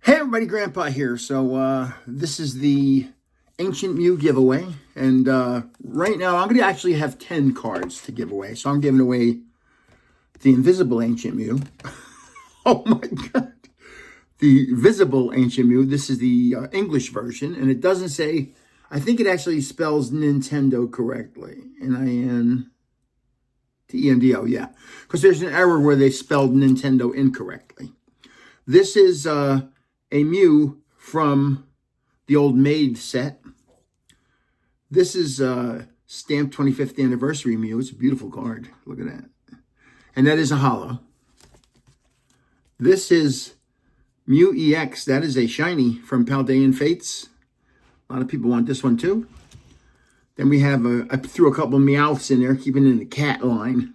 Hey everybody, Grandpa here. So this is the Ancient Mew giveaway. And right now I'm going to actually have 10 cards to give away. So I'm giving away the Invisible Ancient Mew. Oh my God. The Visible Ancient Mew. This is the English version. And it doesn't say, I think it actually spells Nintendo correctly. Nintendo, yeah. Because there's an error where they spelled Nintendo incorrectly. This is a Mew from the old Maid set. This is stamped 25th anniversary Mew. It's a beautiful card. Look at that. And that is a holo. This is Mew EX. That is a shiny from Paldea Fates. A lot of people want this one too. Then we have I threw a couple of Meowths in there, keeping it in the cat line.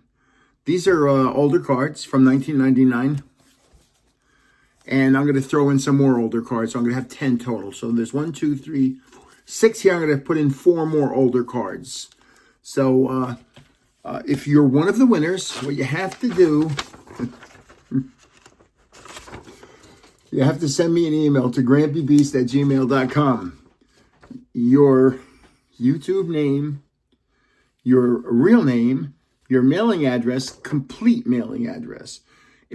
These are older cards from 1999. And I'm going to throw in some more older cards. So I'm going to have 10 total. So there's 1, 2, 3, 4, 6 here. I'm going to put in 4 more older cards. So if you're one of the winners, what you have to do, you have to send me an email to grampybeast@gmail.com. Your YouTube name, your real name, your mailing address, complete mailing address.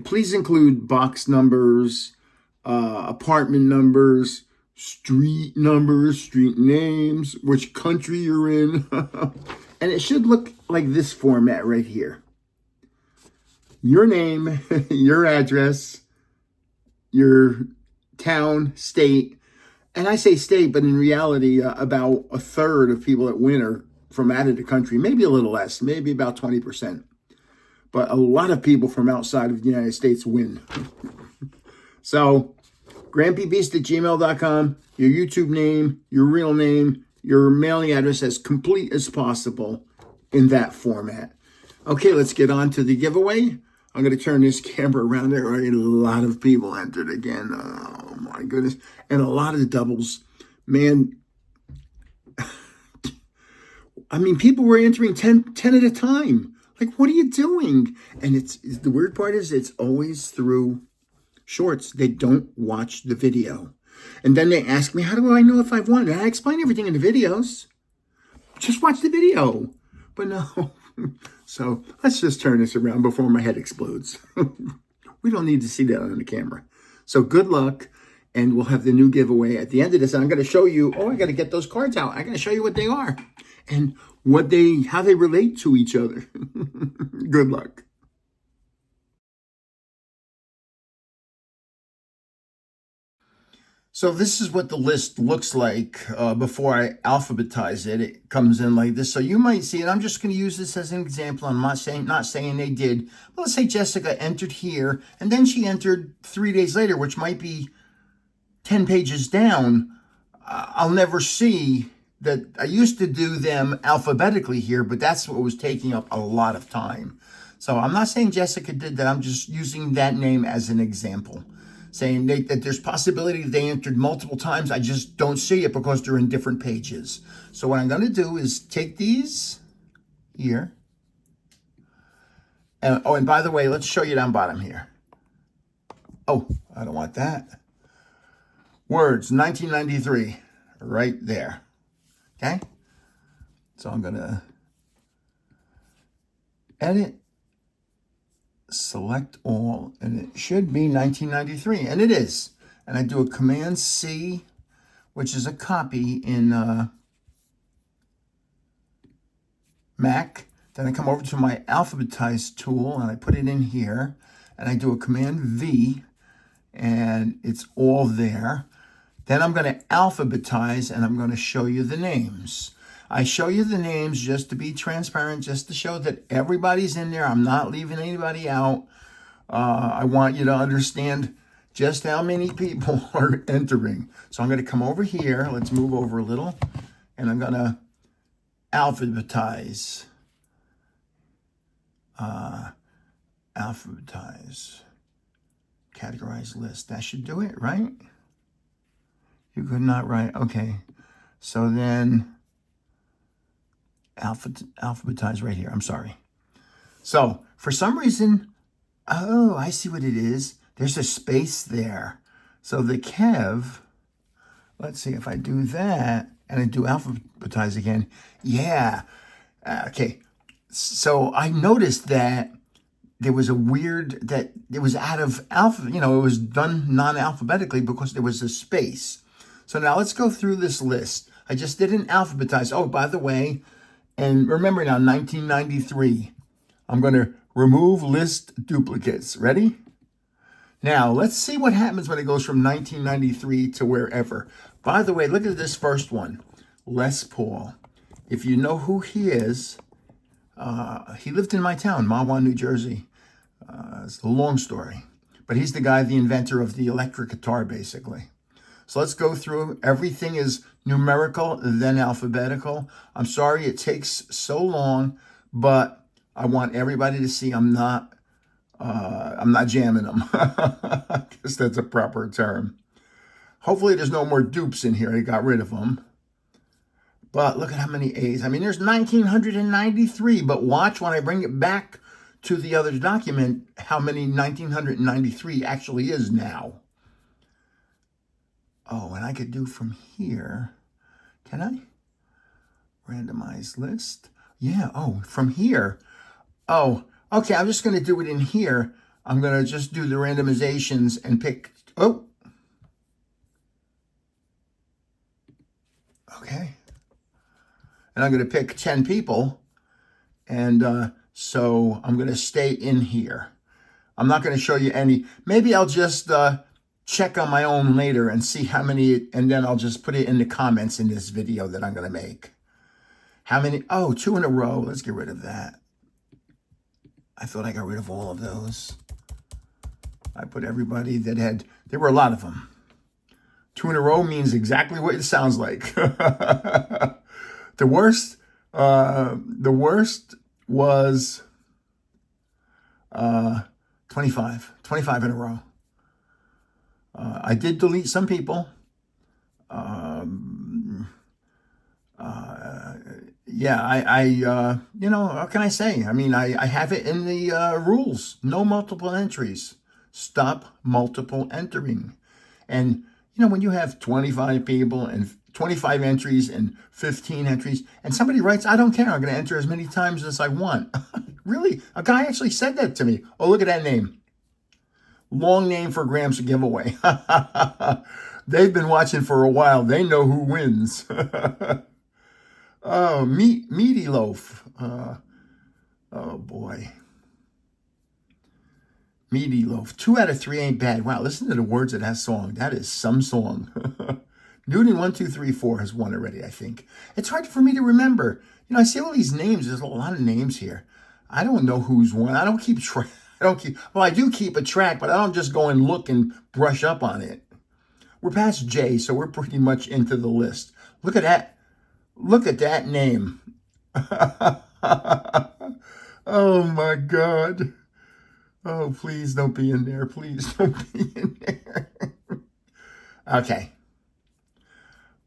Please include box numbers, apartment numbers, street names, which country you're in. And it should look like this format right here. Your name, your address, your town, state. And I say state, but in reality, about a third of people that win are from out of the country, maybe a little less, maybe about 20%. But a lot of people from outside of the United States win. So, grampybeast@gmail.com, your YouTube name, your real name, your mailing address as complete as possible in that format. Okay, let's get on to the giveaway. I'm going to turn this camera around. There are a lot of people entered again. Oh my goodness. And a lot of the doubles. Man, I mean, people were entering 10 at a time. Like, what are you doing? And the weird part is it's always through shorts. They don't watch the video. And then they ask me, how do I know if I've won? And I explain everything in the videos. Just watch the video. But no. So let's just turn this around before my head explodes. We don't need to see that on the camera. So good luck. And we'll have the new giveaway at the end of this. And I'm going to show you, I got to get those cards out. I'm going to show you what they are and how they relate to each other. Good luck. So this is what the list looks like before I alphabetize it. It comes in like this. So you might see it. I'm just going to use this as an example. I'm not saying they did. But let's say Jessica entered here, and then she entered 3 days later, which might be 10 pages down. I'll never see that. I used to do them alphabetically here, but that's what was taking up a lot of time. So I'm not saying Jessica did that. I'm just using that name as an example, saying that there's possibility they entered multiple times. I just don't see it because they're in different pages. So what I'm going to do is take these here. And by the way, let's show you down bottom here. Oh, I don't want that. Words, 1993, right there. Okay? So I'm going to edit, select all, and it should be 1993, and it is. And I do a Command C, which is a copy in Mac. Then I come over to my alphabetize tool, and I put it in here, and I do a Command V, and it's all there. Then I'm going to alphabetize, and I'm going to show you the names. I show you the names just to be transparent, just to show that everybody's in there. I'm not leaving anybody out. I want you to understand just how many people are entering. So I'm going to come over here. Let's move over a little. And I'm going to alphabetize. Alphabetize. Categorize list. That should do it, right? You could not write. Okay. So then alphabetize right here. I'm sorry. So for some reason, oh, I see what it is. There's a space there. So the Kev, let's see if I do that and I do alphabetize again. Yeah. Okay. So I noticed that there was a weird, that it was out of alpha, it was done non-alphabetically because there was a space. So now let's go through this list. I just didn't alphabetize. Oh, by the way, and remember now, 1993, I'm going to remove list duplicates. Ready? Now, let's see what happens when it goes from 1993 to wherever. By the way, look at this first one, Les Paul. If you know who he is, he lived in my town, Mahwah, New Jersey. It's a long story, but he's the guy, the inventor of the electric guitar, basically. So let's go through. Everything is numerical, then alphabetical. I'm sorry it takes so long, but I want everybody to see I'm not jamming them. I guess that's a proper term. Hopefully there's no more dupes in here. I got rid of them. But look at how many A's. I mean, there's 1993, but watch when I bring it back to the other document how many 1993 actually is now. Oh, and I could do from here. Can I? Randomized list. Yeah, oh, from here. Oh, okay, I'm just going to do it in here. I'm going to just do the randomizations and pick, oh. Okay. And I'm going to pick 10 people. And so I'm going to stay in here. I'm not going to show you any. Maybe I'll just check on my own later and see how many, and then I'll just put it in the comments in this video that I'm going to make. How many? Oh, 2 in a row. Let's get rid of that. I thought I got rid of all of those. I put everybody that had, there were a lot of them. 2 in a row means exactly what it sounds like. The worst was 25 in a row. I did delete some people. Yeah, what can I say? I mean, I have it in the rules. No multiple entries. Stop multiple entering. And, when you have 25 people and 25 entries and 15 entries, and somebody writes, I don't care, I'm going to enter as many times as I want. Really? A guy actually said that to me. Oh, look at that name. Long name for Graham's giveaway. They've been watching for a while. They know who wins. Oh, Meaty Loaf. Oh, boy. Meaty Loaf. 2 out of 3 ain't bad. Wow, listen to the words of that song. That is some song. Newton 1, 2, 3, 4 has won already, I think. It's hard for me to remember. I see all these names. There's a lot of names here. I don't know who's won. I don't keep track. Well, I do keep a track, but I don't just go and look and brush up on it. We're past J, so we're pretty much into the list. Look at that. Look at that name. Oh, my God. Oh, please don't be in there. Please don't be in there. Okay.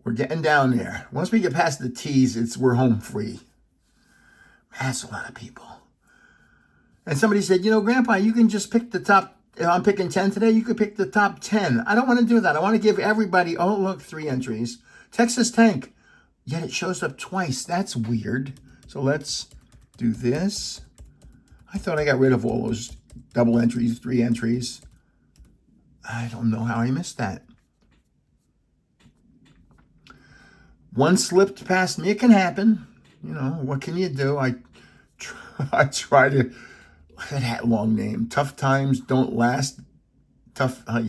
We're getting down there. Once we get past the T's, we're home free. That's a lot of people. And somebody said, Grandpa, you can just pick the top. If I'm picking 10 today, you could pick the top 10. I don't want to do that. I want to give everybody, oh, look, 3 entries. Texas Tank. Yet it shows up twice. That's weird. So let's do this. I thought I got rid of all those double entries, 3 entries. I don't know how I missed that. One slipped past me. It can happen. What can you do? I try to, look at that long name. Tough times don't last. Tough, I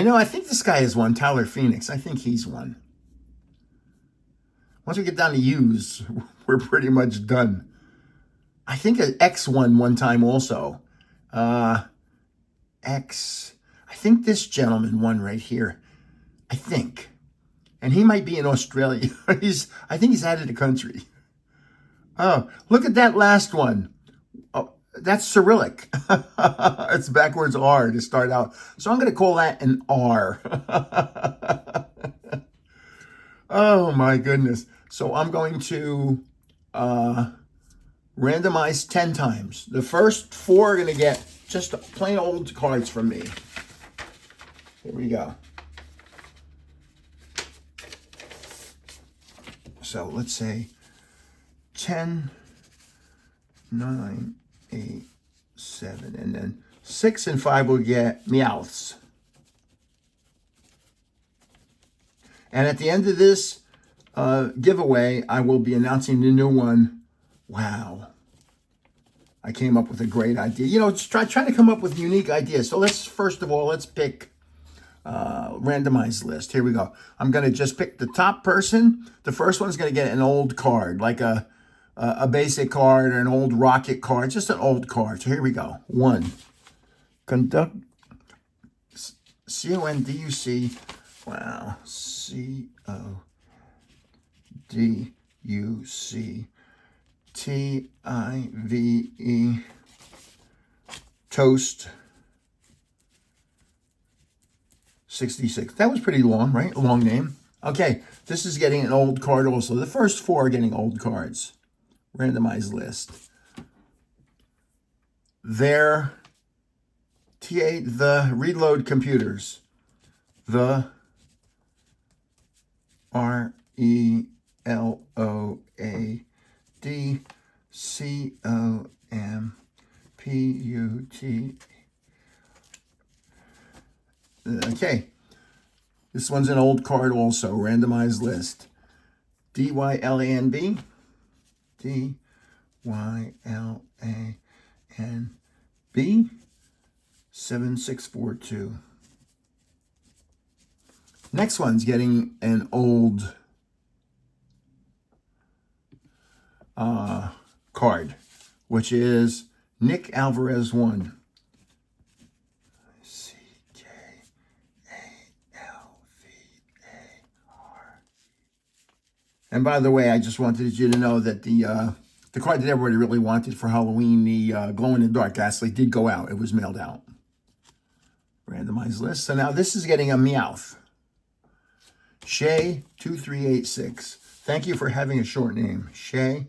know, I think this guy has won, Tyler Phoenix. I think he's won. Once we get down to U's, we're pretty much done. I think X won one time also. X. I think this gentleman won right here. I think. And he might be in Australia. I think he's out of the country. Oh, look at that last one. Oh, that's Cyrillic. It's backwards R to start out. So I'm going to call that an R. Oh, my goodness. So I'm going to randomize 10 times. The first 4 are going to get just plain old cards from me. Here we go. So let's say 10, 9, 8, 7, and then 6 and 5 will get Meowths. And at the end of this giveaway, I will be announcing the new one. Wow. I came up with a great idea. You know, try to come up with unique ideas. So first of all, let's pick randomized list. Here we go. I'm going to just pick the top person. The first one's going to get an old card, like a basic card or an old rocket card, just an old card. So here we go. 1. Conduct, C-O-N-D-U-C, wow, C-O-D-U-C, T-I-V-E, Toast, 66. That was pretty long, right? Long name. Okay, this is getting an old card also. The first 4 are getting old cards. Randomized list. The reload computers. The RELOAD Okay. This one's an old card also. Randomized list. DYLANB. DYLANB. 7642. Next one's getting an old card, which is Nick Alvarez 1. CKALVAR. And by the way, I just wanted you to know that the card that everybody really wanted for Halloween, the glow-in-the-dark Ghastly, did go out. It was mailed out. Randomized list. So now this is getting a Meowth. Shay 2386. Thank you for having a short name. Shay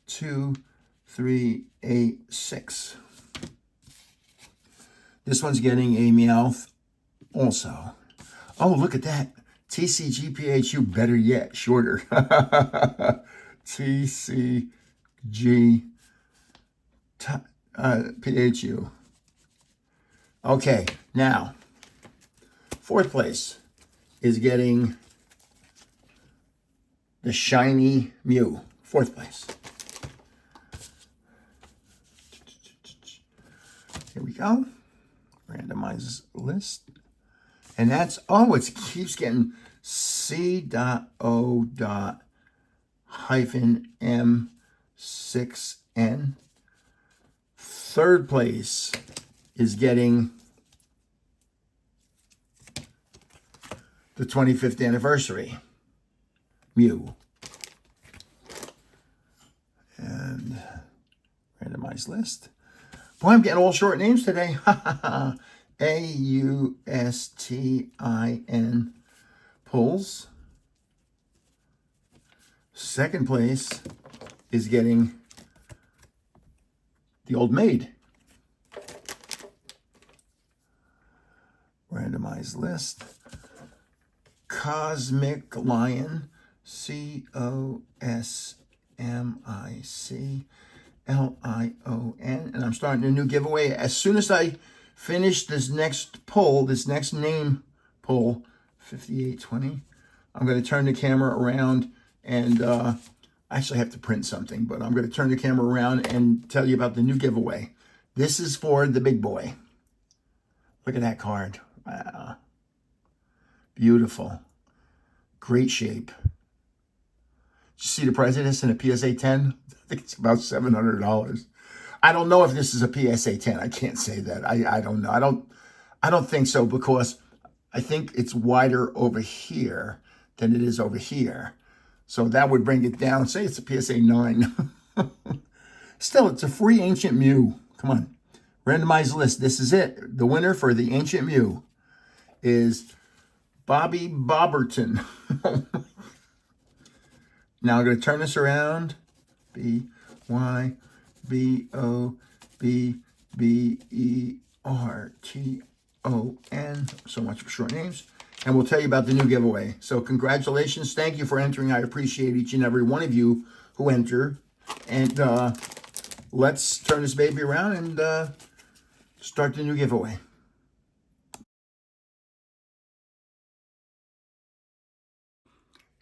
2386. This one's getting a Meowth also. Oh, look at that. TCGPHU, better yet, shorter. TCG Okay, now, 4th place is getting the shiny Mew. 4th place. Here we go. Randomize list. And that's, oh, it keeps getting C.O--M6N. 3rd place is getting the 25th anniversary Mew. And randomized list. Boy, I'm getting all short names today. A-U-S-T-I-N pulls. 2nd place is getting the Old Maid. Randomized list. Cosmic Lion. C-O-S-M-I-C-L-I-O-N. And I'm starting a new giveaway. As soon as I finish this next poll, this next name poll, 5820, I'm going to turn the camera around and I actually have to print something, but I'm going to turn the camera around and tell you about the new giveaway. This is for the big boy. Look at that card. Wow. Beautiful. Great shape. Did you see the price of this in a PSA 10? I think it's about $700. I don't know if this is a PSA 10. I can't say that. I don't know. I don't think so, because I think it's wider over here than it is over here. So that would bring it down. Say it's a PSA 9. Still, it's a free Ancient Mew. Come on. Randomized list. This is it. The winner for the Ancient Mew is Bobby Bobberton. Now I'm going to turn this around. B-Y-B-O-B-B-E-R-T-O-N. So much for short names. And we'll tell you about the new giveaway. So congratulations. Thank you for entering. I appreciate each and every one of you who enter. And let's turn this baby around and start the new giveaway.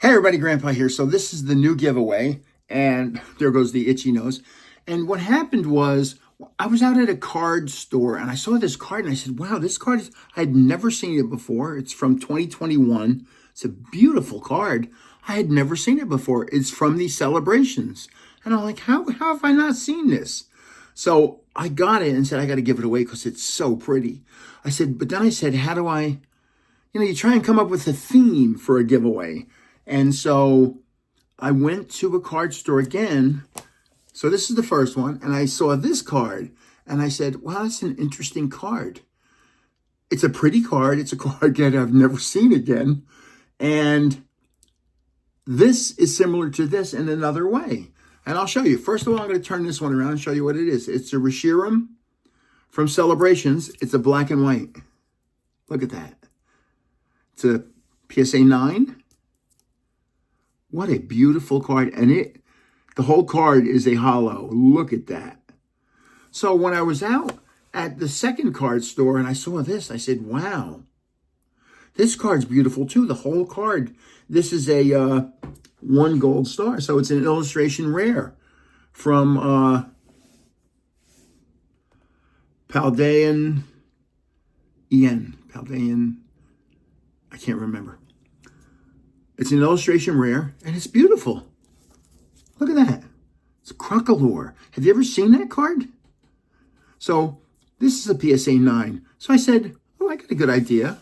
Hey everybody, Grandpa here. So this is the new giveaway. And there goes the itchy nose. And what happened was, I was out at a card store and I saw this card and I said, wow, this card I had never seen it before. It's from 2021. It's a beautiful card. I had never seen it before. It's from these celebrations. And I'm like, how have I not seen this? So I got it and said, I got to give it away because it's so pretty. But then I said, how do I, you try and come up with a theme for a giveaway. And so I went to a card store again. So this is the first one, and I saw this card, and I said, wow, that's an interesting card. It's a pretty card. It's a card that I've never seen again. And this is similar to this in another way. And I'll show you. First of all, I'm going to turn this one around and show you what it is. It's a Reshiram from Celebrations. It's a black and white. Look at that. It's a PSA 9. What a beautiful card. And the whole card is a holo. Look at that. So when I was out at the second card store and I saw this, I said, wow, this card's beautiful too. The whole card. This is a 1 gold star. So it's an illustration rare from Paldea I can't remember. It's an illustration rare and it's beautiful. Look at that. It's a Cracalor. Have you ever seen that card? So this is a PSA 9. So I said, oh, I got a good idea.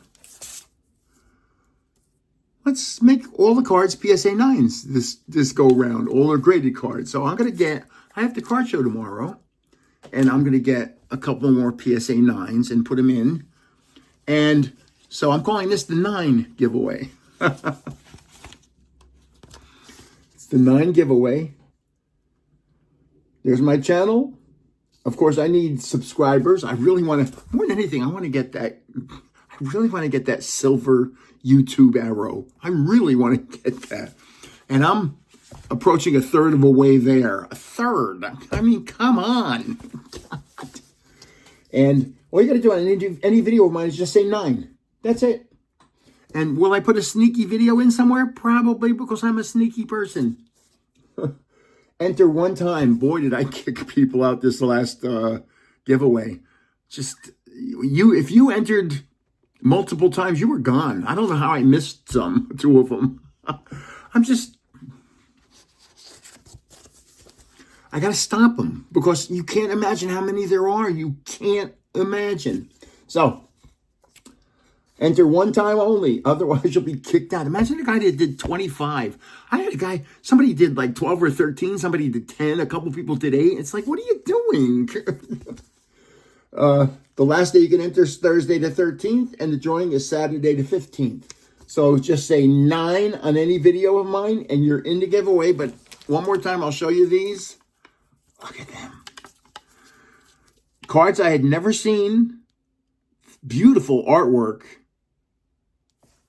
Let's make all the cards PSA 9s this go round. All are graded cards. So I have the card show tomorrow. And I'm going to get a couple more PSA 9s and put them in. And so I'm calling this the 9 giveaway. The 9 giveaway. There's my channel. Of course, I need subscribers. I really want to, more than anything, I really want to get that silver YouTube arrow. I really want to get that. And I'm approaching a third of a way there. A third. I mean, come on. And all you got to do on any video of mine is just say 9. That's it. And will I put a sneaky video in somewhere? Probably, because I'm a sneaky person. Enter one time. Boy, did I kick people out this last giveaway. If you entered multiple times, you were gone. I don't know how I missed 2 of them. I got to stop them because you can't imagine how many there are. You can't imagine. So, enter one time only. Otherwise, you'll be kicked out. Imagine a guy that did 25. I had a guy, somebody did like 12 or 13. Somebody did 10. A couple people did 8. It's like, what are you doing? The last day you can enter is Thursday the 13th. And the drawing is Saturday the 15th. So just say 9 on any video of mine. And you're in the giveaway. But one more time, I'll show you these. Look at them. Cards I had never seen. Beautiful artwork.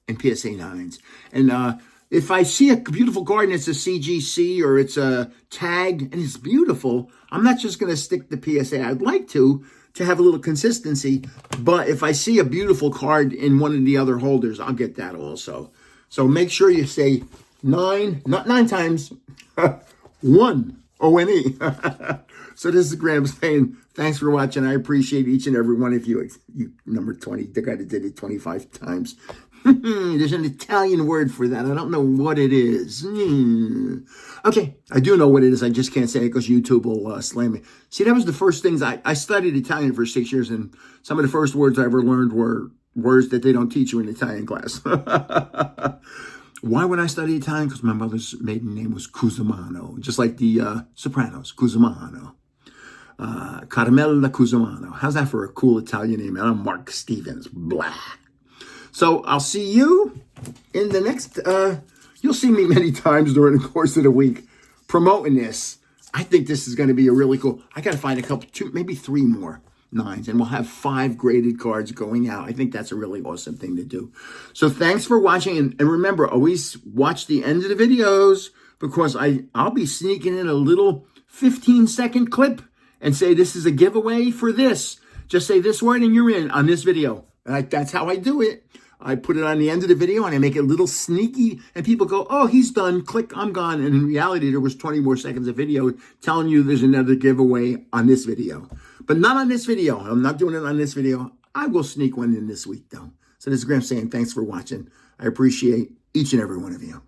And PSA 9s. And if I see a beautiful card and it's a CGC or it's a tag and it's beautiful, I'm not just going to stick the PSA. I'd like to have a little consistency. But if I see a beautiful card in one of the other holders, I'll get that also. So make sure you say 9, not 9 times, 1, O-N-E. So this is Graham saying, thanks for watching. I appreciate each and every one of you. You number 20, the guy that did it 25 times. There's an Italian word for that. I don't know what it is. Okay, I do know what it is. I just can't say it because YouTube will slam me. See, that was the first things I studied Italian for 6 years, and some of the first words I ever learned were words that they don't teach you in Italian class. Why would I study Italian? Because my mother's maiden name was Cusimano, just like the Sopranos, Cusimano. Caramella Cusimano. How's that for a cool Italian name? I'm Mark Stevens. Blah. So I'll see you in the next, you'll see me many times during the course of the week promoting this. I think this is going to be a really cool, I got to find a couple, 2, maybe 3 more. nines, and we'll have 5 graded cards going out. I think that's a really awesome thing to do. So thanks for watching, and remember, always watch the end of the videos, because I'll be sneaking in a little 15-second clip and say, this is a giveaway for this. Just say this word and you're in on this video. That's how I do it. I put it on the end of the video and I make it a little sneaky, and people go, oh, he's done. Click, I'm gone. And in reality, there was 20 more seconds of video telling you there's another giveaway on this video. But not on this video. I'm not doing it on this video. I will sneak one in this week, though. So this is Graham saying thanks for watching. I appreciate each and every one of you.